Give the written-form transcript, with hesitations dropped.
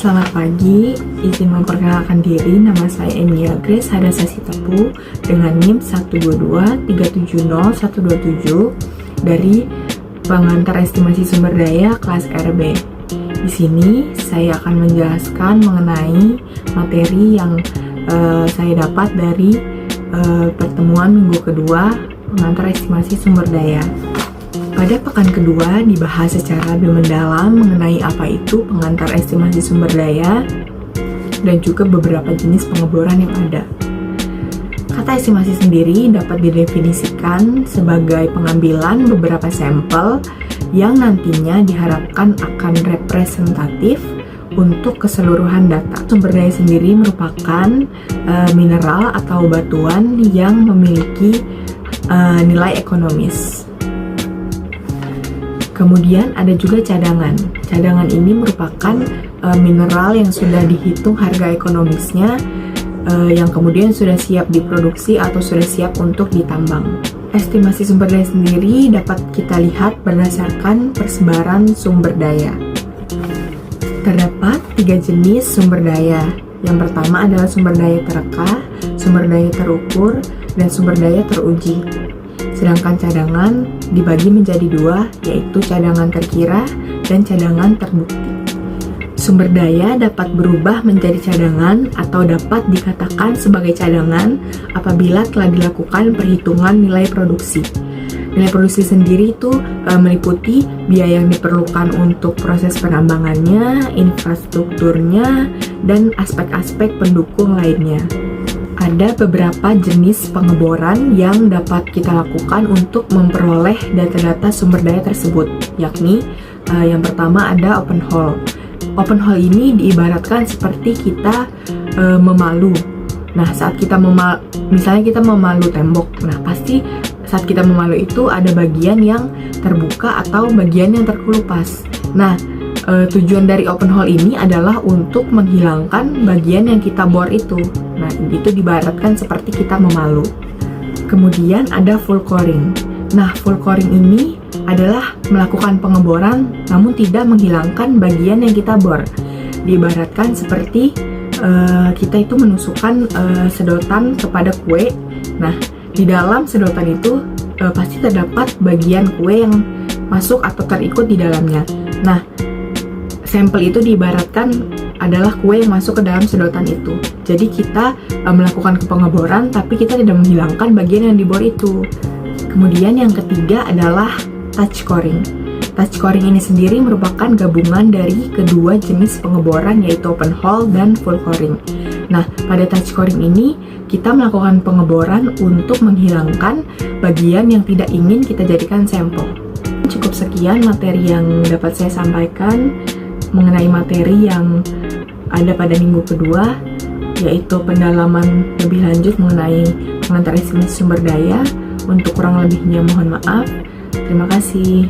Selamat pagi, izin memperkenalkan diri, nama saya Emilia Grace Hadasa Sitepu dengan NIM 122370127 dari Pengantar Estimasi Sumber Daya kelas RB. Di sini saya akan menjelaskan mengenai materi yang saya dapat dari pertemuan minggu kedua Pengantar Estimasi Sumber Daya. Pada pekan kedua dibahas secara lebih mendalam mengenai apa itu pengantar estimasi sumber daya dan juga beberapa jenis pengeboran yang ada. Kata estimasi sendiri dapat didefinisikan sebagai pengambilan beberapa sampel yang nantinya diharapkan akan representatif untuk keseluruhan data. Sumber daya sendiri merupakan mineral atau batuan yang memiliki nilai ekonomis. Kemudian ada juga cadangan. Cadangan ini merupakan mineral yang sudah dihitung harga ekonomisnya, yang kemudian sudah siap diproduksi atau sudah siap untuk ditambang. Estimasi sumber daya sendiri dapat kita lihat berdasarkan persebaran sumber daya. Terdapat 3 jenis sumber daya. Yang pertama adalah sumber daya tereka, sumber daya terukur, dan sumber daya teruji. Sedangkan cadangan dibagi menjadi 2, yaitu cadangan terkira dan cadangan terbukti. Sumber daya dapat berubah menjadi cadangan atau dapat dikatakan sebagai cadangan apabila telah dilakukan perhitungan nilai produksi. Nilai produksi sendiri itu meliputi biaya yang diperlukan untuk proses penambangannya, infrastrukturnya, dan aspek-aspek pendukung lainnya. Ada beberapa jenis pengeboran yang dapat kita lakukan untuk memperoleh data-data sumber daya tersebut, yakni yang pertama ada open hole. Open hole ini diibaratkan seperti kita memalu. Nah, saat kita misalnya kita memalu tembok, nah pasti saat kita memalu itu ada bagian yang terbuka atau bagian yang terkelupas. Nah, tujuan dari open hole ini adalah untuk menghilangkan bagian yang kita bor itu. Nah, itu diibaratkan seperti kita memalu. Kemudian ada full coring. Nah, full coring ini adalah melakukan pengeboran namun tidak menghilangkan bagian yang kita bor. Diibaratkan seperti kita itu menusukkan sedotan kepada kue. Nah, di dalam sedotan itu pasti terdapat bagian kue yang masuk atau terikut di dalamnya. Nah, sampel itu diibaratkan adalah kue yang masuk ke dalam sedotan itu. Jadi kita melakukan pengeboran tapi kita tidak menghilangkan bagian yang dibor itu. Kemudian yang ketiga adalah touch coring. Touch coring ini sendiri merupakan gabungan dari kedua jenis pengeboran yaitu open hole dan full coring. Nah, pada touch coring ini kita melakukan pengeboran untuk menghilangkan bagian yang tidak ingin kita jadikan sampel. Cukup sekian materi yang dapat saya sampaikan mengenai materi yang ada pada minggu kedua, yaitu pendalaman lebih lanjut mengenai pengantar estimasi sumber daya. Untuk kurang lebihnya mohon maaf. Terima kasih.